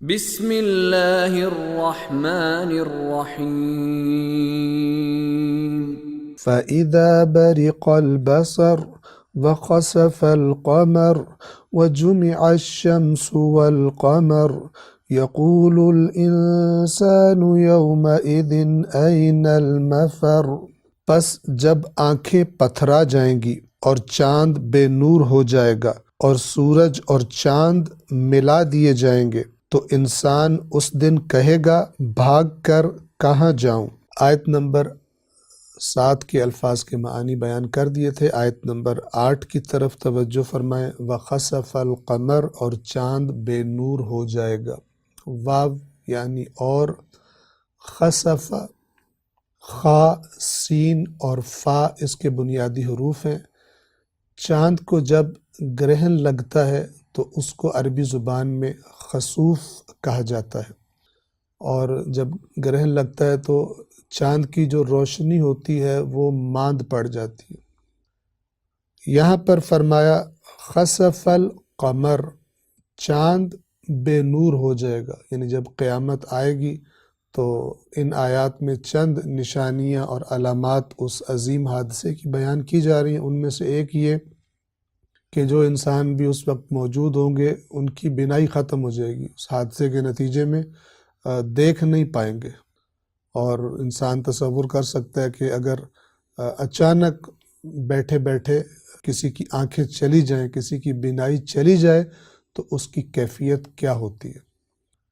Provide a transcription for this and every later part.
بسم اللہ الرحمن الرحیم فَإِذَا بَرِقَ الْبَصَرُ وَخَسَفَ الْقَمَرُ وَجُمِعَ الشَّمْسُ وَالْقَمَرُ يَقُولُ الْإِنسَانُ يَوْمَئِذٍ أَيْنَ الْمَفَرُ۔ پس جب آنکھیں پتھرا جائیں گی اور چاند بے نور ہو جائے گا اور سورج اور چاند ملا دیے جائیں گے تو انسان اس دن کہے گا بھاگ کر کہاں جاؤں۔ آیت نمبر 7 کے الفاظ کے معنی بیان کر دیے تھے۔ آیت نمبر 8 کی طرف توجہ فرمائیں۔ وَخَسَفَ الْقَمَرُ، اور چاند بے نور ہو جائے گا۔ واو یعنی اور، خسف خا سین اور فا اس کے بنیادی حروف ہیں۔ چاند کو جب گرہن لگتا ہے تو اس کو عربی زبان میں خسوف کہا جاتا ہے، اور جب گرہن لگتا ہے تو چاند کی جو روشنی ہوتی ہے وہ ماند پڑ جاتی ہے۔ یہاں پر فرمایا خسف القمر، چاند بے نور ہو جائے گا، یعنی جب قیامت آئے گی تو ان آیات میں چند نشانیاں اور علامات اس عظیم حادثے کی بیان کی جا رہی ہیں۔ ان میں سے ایک یہ کہ جو انسان بھی اس وقت موجود ہوں گے ان کی بینائی ختم ہو جائے گی، اس حادثے کے نتیجے میں دیکھ نہیں پائیں گے۔ اور انسان تصور کر سکتا ہے کہ اگر اچانک بیٹھے بیٹھے کسی کی آنکھیں چلی جائیں، کسی کی بینائی چلی جائے تو اس کی کیفیت کیا ہوتی ہے۔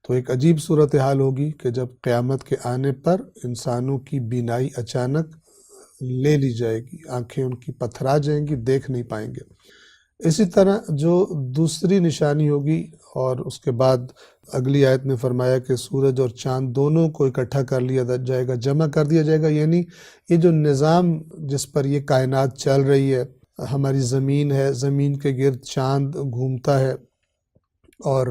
تو ایک عجیب صورتحال ہوگی کہ جب قیامت کے آنے پر انسانوں کی بینائی اچانک لے لی جائے گی، آنکھیں ان کی پتھرا جائیں گی، دیکھ نہیں پائیں گے۔ اسی طرح جو دوسری نشانی ہوگی، اور اس کے بعد اگلی آیت میں فرمایا کہ سورج اور چاند دونوں کو اکٹھا کر لیا جائے گا، جمع کر دیا جائے گا، یعنی یہ جو نظام جس پر یہ کائنات چل رہی ہے، ہماری زمین ہے، زمین کے گرد چاند گھومتا ہے، اور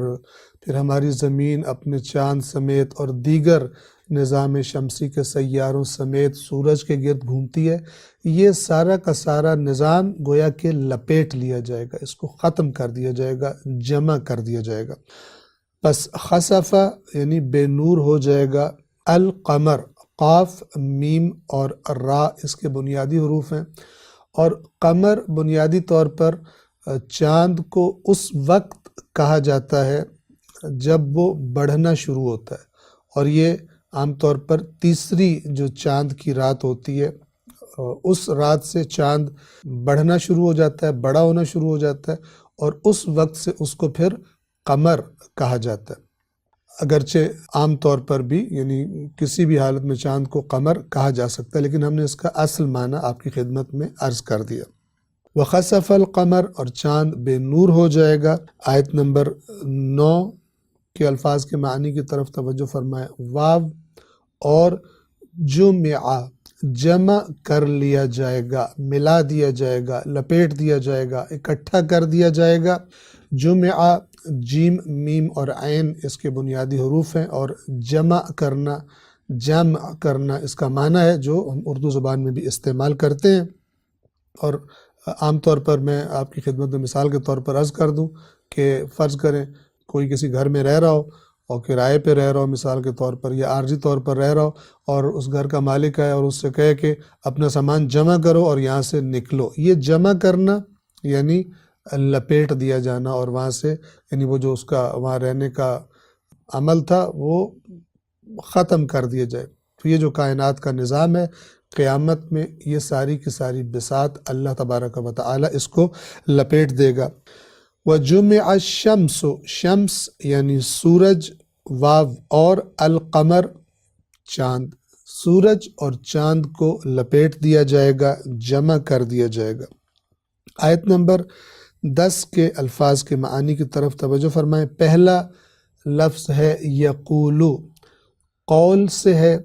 پھر ہماری زمین اپنے چاند سمیت اور دیگر نظام شمسی کے سیاروں سمیت سورج کے گرد گھومتی ہے۔ یہ سارا کا سارا نظام گویا کہ لپیٹ لیا جائے گا، اس کو ختم کر دیا جائے گا، جمع کر دیا جائے گا۔ پس خسفہ یعنی بے نور ہو جائے گا، القمر، قاف میم اور را اس کے بنیادی حروف ہیں، اور قمر بنیادی طور پر چاند کو اس وقت کہا جاتا ہے جب وہ بڑھنا شروع ہوتا ہے، اور یہ عام طور پر تیسری جو چاند کی رات ہوتی ہے اس رات سے چاند بڑھنا شروع ہو جاتا ہے، بڑا ہونا شروع ہو جاتا ہے، اور اس وقت سے اس کو پھر قمر کہا جاتا ہے۔ اگرچہ عام طور پر بھی یعنی کسی بھی حالت میں چاند کو قمر کہا جا سکتا ہے، لیکن ہم نے اس کا اصل معنی آپ کی خدمت میں عرض کر دیا۔ وَخَسَفَ الْقَمَرُ، اور چاند بے نور ہو جائے گا۔ آیت نمبر 9 کے الفاظ کے معنی کی طرف توجہ فرمائیں۔ واو اور جمع، جمع کر لیا جائے گا، ملا دیا جائے گا، لپیٹ دیا جائے گا، اکٹھا کر دیا جائے گا۔ جمع جیم میم اور عین اس کے بنیادی حروف ہیں، اور جمع کرنا، جمع کرنا اس کا معنی ہے جو ہم اردو زبان میں بھی استعمال کرتے ہیں۔ اور عام طور پر میں آپ کی خدمت میں مثال کے طور پر عرض کر دوں کہ فرض کریں کوئی کسی گھر میں رہ رہا ہو اور کرائے پہ رہ رہا ہو، مثال کے طور پر، یا عارضی طور پر رہ رہا ہو، اور اس گھر کا مالک ہے اور اس سے کہے کہ اپنا سامان جمع کرو اور یہاں سے نکلو۔ یہ جمع کرنا یعنی لپیٹ دیا جانا، اور وہاں سے یعنی وہ جو اس کا وہاں رہنے کا عمل تھا وہ ختم کر دیا جائے۔ تو یہ جو کائنات کا نظام ہے، قیامت میں یہ ساری کی ساری بساط اللہ تبارک و تعالی اس کو لپیٹ دے گا۔ وَجُمِعَ الشَّمْسُ، شمس یعنی سورج، واو اور القمر چاند، سورج اور چاند کو لپیٹ دیا جائے گا، جمع کر دیا جائے گا۔ آیت نمبر 10 کے الفاظ کے معنی کی طرف توجہ فرمائیں۔ پہلا لفظ ہے یقولو، قول سے ہے،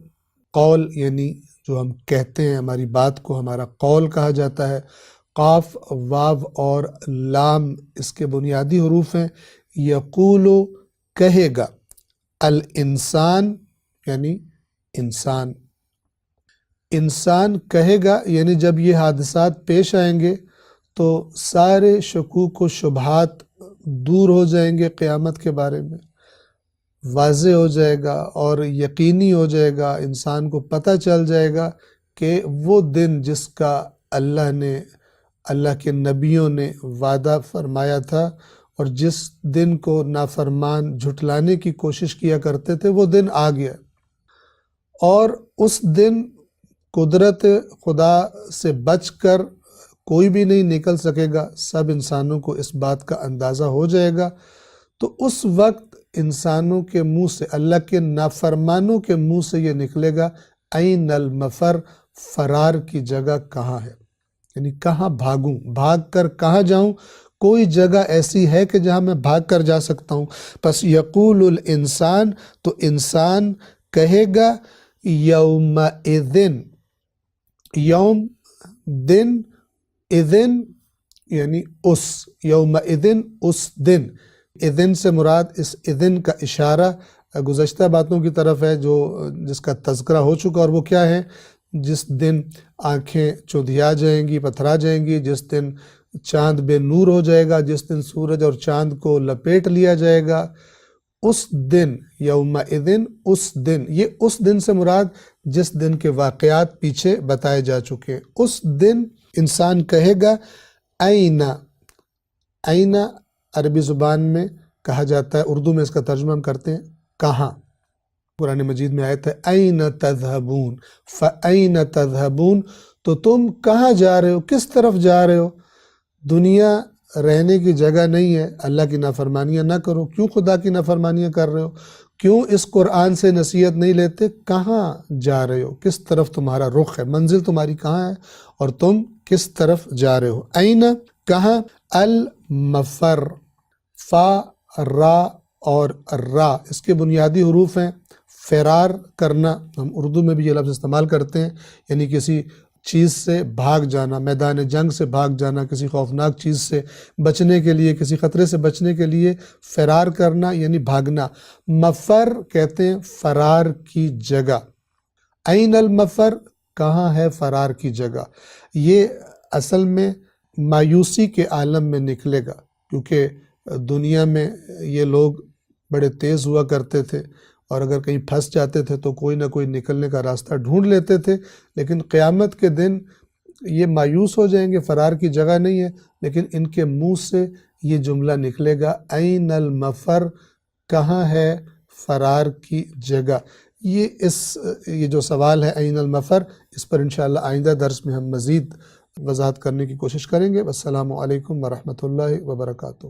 قول یعنی جو ہم کہتے ہیں، ہماری بات کو ہمارا قول کہا جاتا ہے۔ قاف واو اور لام اس کے بنیادی حروف ہیں۔ یقولو کہے گا، الانسان یعنی انسان، انسان کہے گا، یعنی جب یہ حادثات پیش آئیں گے تو سارے شکوک و شبہات دور ہو جائیں گے قیامت کے بارے میں۔ واضح ہو جائے گا اور یقینی ہو جائے گا، انسان کو پتہ چل جائے گا کہ وہ دن جس کا اللہ کے نبیوں نے وعدہ فرمایا تھا اور جس دن کو نافرمان جھٹلانے کی کوشش کیا کرتے تھے، وہ دن آ گیا، اور اس دن قدرت خدا سے بچ کر کوئی بھی نہیں نکل سکے گا، سب انسانوں کو اس بات کا اندازہ ہو جائے گا۔ تو اس وقت انسانوں کے منہ سے، اللہ کے نافرمانوں کے منہ سے یہ نکلے گا، این المفر، فرار کی جگہ کہاں ہے، یعنی کہاں بھاگوں، بھاگ کر کہاں جاؤں، کوئی جگہ ایسی ہے کہ جہاں میں بھاگ کر جا سکتا ہوں۔ پس یقول الانسان، تو انسان کہے گا، یومئذن، یوم دن، اذن یعنی اس، یومئذن اس دن، اذن سے مراد اس اذن کا اشارہ گزشتہ باتوں کی طرف ہے جس کا تذکرہ ہو چکا، اور وہ کیا ہے؟ جس دن آنکھیں چودھیا جائیں گی، پتھرا جائیں گی، جس دن چاند بے نور ہو جائے گا، جس دن سورج اور چاند کو لپیٹ لیا جائے گا، اس دن، یومئذن اس دن، یہ اس دن سے مراد جس دن کے واقعات پیچھے بتائے جا چکے ہیں۔ اس دن انسان کہے گا، اینا، اینا عربی زبان میں کہا جاتا ہے، اردو میں اس کا ترجمہ ہم کرتے ہیں کہاں۔ قرآن مجید میں آیت ہے، این تذہبون، فَأَيْنَ تَذْهَبُونَ، تو تم کہاں جا رہے ہو، کس طرف جا رہے ہو؟ دنیا رہنے کی جگہ نہیں ہے، اللہ کی نافرمانیاں نہ کرو۔ کیوں خدا کی نافرمانیاں کر رہے ہو؟ کیوں اس قرآن سے نصیحت نہیں لیتے؟ کہاں جا رہے ہو، کس طرف تمہارا رخ ہے، منزل تمہاری کہاں ہے اور تم کس طرف جا رہے ہو؟ این، کہاں، المفر، فا، را اور را، اس کے بنیادی حروف ہیں فرار کرنا، ہم اردو میں بھی یہ لفظ استعمال کرتے ہیں، یعنی کسی چیز سے بھاگ جانا، میدان جنگ سے بھاگ جانا، کسی خوفناک چیز سے بچنے کے لیے، کسی خطرے سے بچنے کے لیے فرار کرنا یعنی بھاگنا۔ مفر کہتے ہیں فرار کی جگہ۔ این المفر، کہاں ہے فرار کی جگہ؟ یہ اصل میں مایوسی کے عالم میں نکلے گا، کیونکہ دنیا میں یہ لوگ بڑے تیز ہوا کرتے تھے، اور اگر کہیں پھنس جاتے تھے تو کوئی نہ کوئی نکلنے کا راستہ ڈھونڈ لیتے تھے، لیکن قیامت کے دن یہ مایوس ہو جائیں گے، فرار کی جگہ نہیں ہے، لیکن ان کے منہ سے یہ جملہ نکلے گا، این المفر، کہاں ہے فرار کی جگہ۔ یہ جو سوال ہے این المفر، اس پر انشاءاللہ آئندہ درس میں ہم مزید وضاحت کرنے کی کوشش کریں گے۔ السلام علیکم ورحمۃ اللہ وبرکاتہ۔